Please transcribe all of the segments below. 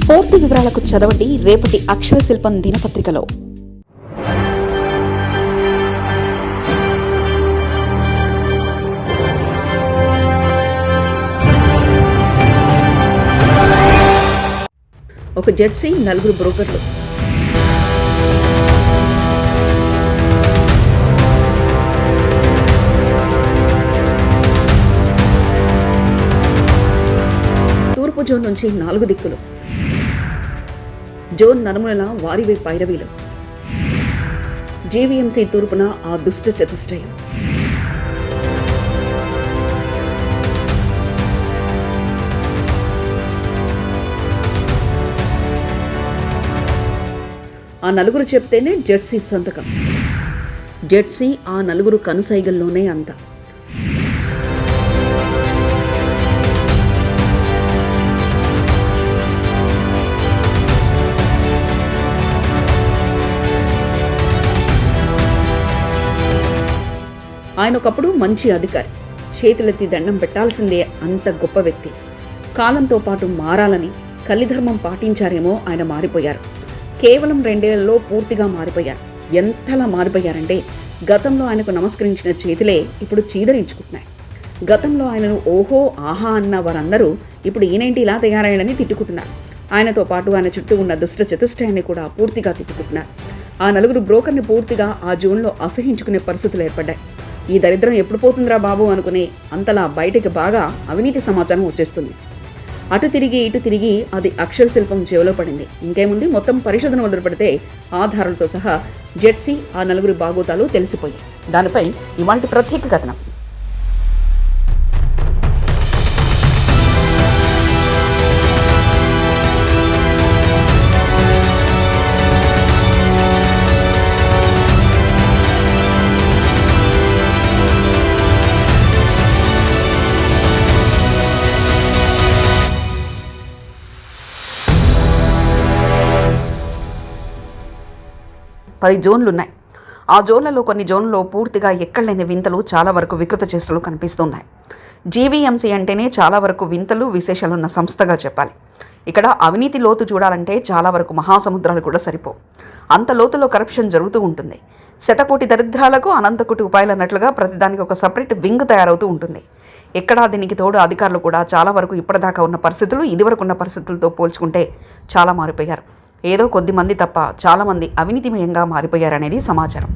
పూర్తి వివరాలకు చదవండి రేపటి అక్షర శిల్పం దినపత్రికలో. ఒక జెర్సీ, 4 బ్రోకర్లు. తూర్పు జోన్ నుంచి 4 దిక్కులు. జోన్ నలుమూలల వారివే పైరవీలు. జీవీఎంసీ తూర్పున ఆ దుష్ట చతుష్టయం. ఆ నలుగురు చెప్తేనే జెర్సీ సంతకం. జెర్సీ ఆ నలుగురు కనుసైగల్లోనే అంత. ఆయన ఒకప్పుడు మంచి అధికారి, చేతులెత్తి దండం పెట్టాల్సిందే, అంత గొప్ప వ్యక్తి. కాలంతో పాటు మారాలని కలిధర్మం పాటించారేమో ఆయన మారిపోయారు. కేవలం 2 ఏళ్లలో పూర్తిగా మారిపోయారు. ఎంతలా మారిపోయారంటే గతంలో ఆయనకు నమస్కరించిన చేతులే ఇప్పుడు చీదరించుకుంటున్నాయి. గతంలో ఆయనను ఓహో ఆహా అన్న వారందరూ ఇప్పుడు ఈయనేంటి ఇలా తయారయ్యాడని తిట్టుకుంటున్నారు. ఆయనతో పాటు ఆయన చుట్టూ ఉన్న దుష్ట చతుష్టయాన్ని కూడా పూర్తిగా తిట్టుకుంటున్నారు. ఆ 4 బ్రోకర్ని పూర్తిగా ఆ జోన్లో అసహించుకునే పరిస్థితులు ఏర్పడ్డాయి. ఈ దరిద్రం ఎప్పుడు పోతుందిరా బాబు అనుకునే అంతలా బయటకి బాగా అవినీతి సమాచారం వచ్చేస్తుంది. అటు తిరిగి ఇటు తిరిగి అది అక్షర శిల్పం చెవిలో పడింది. ఇంకేముంది, మొత్తం పరిశోధన మొదలు పెడితే ఆధారాలతో సహా జెర్సీ ఆ 4 బాగోతాలు తెలిసిపోయాయి. దానిపై ఇవాళ ప్రత్యేక కథనం. పది జోన్లున్నాయి. ఆ జోన్లలో కొన్ని జోన్లలో పూర్తిగా ఎక్కడలేని వింతలు, చాలా వరకు వికృత చేష్టలు కనిపిస్తున్నాయి. జీవీఎంసీ అంటేనే చాలా వరకు వింతలు, విశేషాలున్న సంస్థగా చెప్పాలి. ఇక్కడ అవినీతి లోతు చూడాలంటే చాలా వరకు మహాసముద్రాలు కూడా సరిపోవు. అంత లోతులో కరప్షన్ జరుగుతూ ఉంటుంది. శతకోటి దరిద్రాలకు అనంతకోటి ఉపాయాలు అన్నట్లుగా ప్రతిదానికి ఒక సపరేట్ వింగ్ తయారవుతూ ఉంటుంది. ఎక్కడా దీనికి తోడు అధికారులు కూడా చాలా వరకు ఇప్పటిదాకా ఉన్న పరిస్థితులు ఇదివరకు ఉన్న పరిస్థితులతో పోల్చుకుంటే చాలా మారిపోయారు. ఏదో కొద్దిమంది తప్ప చాలామంది అవినీతిమయంగా మారిపోయారనేది సమాచారం.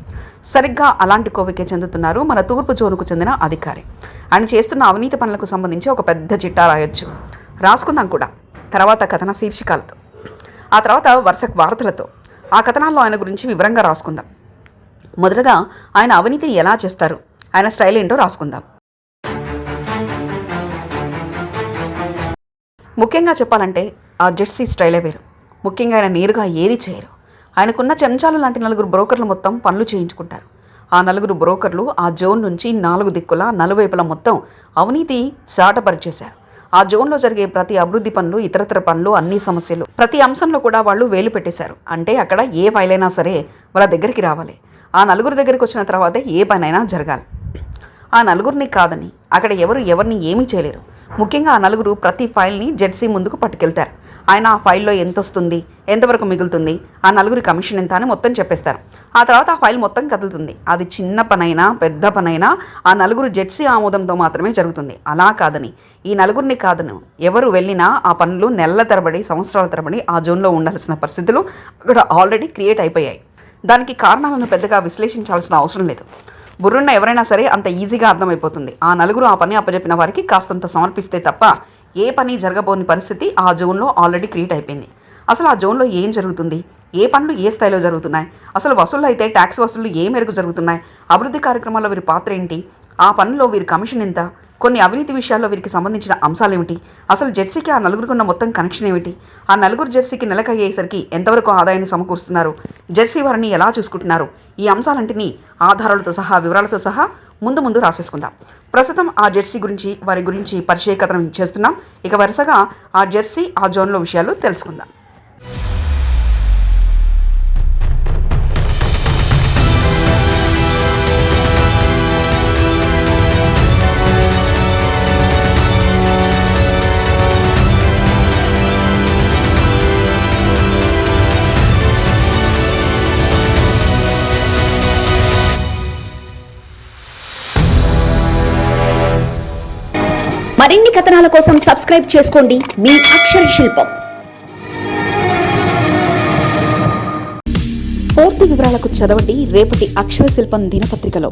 సరిగ్గా అలాంటి కోవికే చెందుతున్నారు మన తూర్పు జోన్కు చెందిన అధికారి. ఆయన చేస్తున్న అవినీతి పనులకు సంబంధించి ఒక పెద్ద చిట్టా రాయొచ్చు, రాసుకుందాం కూడా. తర్వాత కథన శీర్షికలతో, ఆ తర్వాత వరుస వార్తలతో, ఆ కథనాల్లో ఆయన గురించి వివరంగా రాసుకుందాం. మొదటగా ఆయన అవినీతిని ఎలా చేస్తారు, ఆయన స్టైల్ ఏంటో రాసుకుందాం. ముఖ్యంగా చెప్పాలంటే ఆ జెర్సీ స్టైలే వేరు. ముఖ్యంగా ఆయన నేరుగా ఏది చేయరు. ఆయనకున్న చెంచాలు లాంటి 4 బ్రోకర్లు మొత్తం పనులు చేయించుకుంటారు. ఆ 4 బ్రోకర్లు ఆ జోన్ నుంచి 4 దిక్కుల నలువైపుల మొత్తం అవినీతి చాటపరిచేశారు. ఆ జోన్లో జరిగే ప్రతి అభివృద్ధి పనులు, ఇతరతర పనులు, అన్ని సమస్యలు, ప్రతి అంశంలో కూడా వాళ్ళు వేలు పెట్టేశారు. అంటే అక్కడ ఏ ఫైల్ అయినా సరే వాళ్ళ దగ్గరికి రావాలి. ఆ 4 దగ్గరికి వచ్చిన తర్వాతే ఏ పనైనా జరగాలి. ఆ 4 కాదని అక్కడ ఎవరిని ఏమీ చేయలేరు. ముఖ్యంగా ఆ 4 ప్రతి ఫైల్ని జెర్సీ ముందుకు పట్టుకెళ్తారు. ఆయన ఆ ఫైల్లో ఎంత వస్తుంది, ఎంతవరకు మిగులుతుంది, ఆ 4 కమిషన్ ఎంత అని మొత్తం చెప్పేస్తారు. ఆ తర్వాత ఆ ఫైల్ మొత్తం కదులుతుంది. అది చిన్న పనైనా పెద్ద పనైనా ఆ 4 జెర్సీ ఆమోదంతో మాత్రమే జరుగుతుంది. అలా కాదని ఈ 4 కాదను ఎవరు వెళ్ళినా ఆ పనులు నెలల తరబడి, సంవత్సరాల తరబడి ఆ జోన్లో ఉండాల్సిన పరిస్థితులు అక్కడ ఆల్రెడీ క్రియేట్ అయిపోయాయి. దానికి కారణాలను పెద్దగా విశ్లేషించాల్సిన అవసరం లేదు. బుర్రున్న ఎవరైనా సరే అంత ఈజీగా అర్థమైపోతుంది. ఆ 4 ఆ పని అప్పచెప్పిన వారికి కాస్తంత సమర్పిస్తే తప్ప ఏ పని జరగబోని పరిస్థితి ఆ జోన్లో ఆల్రెడీ క్రియేట్ అయిపోయింది. అసలు ఆ జోన్లో ఏం జరుగుతుంది, ఏ పనులు ఏ స్థాయిలో జరుగుతున్నాయి, అసలు వసూళ్ళు అయితే ట్యాక్స్ వసూళ్లు ఏ మేరకు జరుగుతున్నాయి, అభివృద్ధి కార్యక్రమాల్లో వీరి పాత్ర ఏంటి, ఆ పనుల్లో వీరి కమిషన్ ఎంత, కొన్ని అవినీతి విషయాల్లో వీరికి సంబంధించిన అంశాలు ఏమిటి, అసలు జెర్సీకి ఆ 4 ఉన్న మొత్తం కనెక్షన్ ఏమిటి, ఆ 4 జెర్సీకి నెలకు అయ్యేసరికి ఎంతవరకు ఆదాయాన్ని సమకూరుస్తున్నారు, జెర్సీ వారిని ఎలా చూసుకుంటున్నారు, ఈ అంశాలంటిని ఆధారాలతో సహా వివరాలతో సహా ముందు రాసేసుకుందాం. ప్రస్తుతం ఆ జెర్సీ గురించి, వారి గురించి పరిచయ కథనం చేస్తున్నాం. ఇక వరుసగా ఆ జెర్సీ ఆ జోన్లో విషయాలు తెలుసుకుందాం. మరిన్ని కథనాల కోసం సబ్స్క్రైబ్ చేసుకోండి మీ అక్షర శిల్పం. పూర్తి వివరాలకు చదవండి రేపటి అక్షర శిల్పం దినపత్రికలో.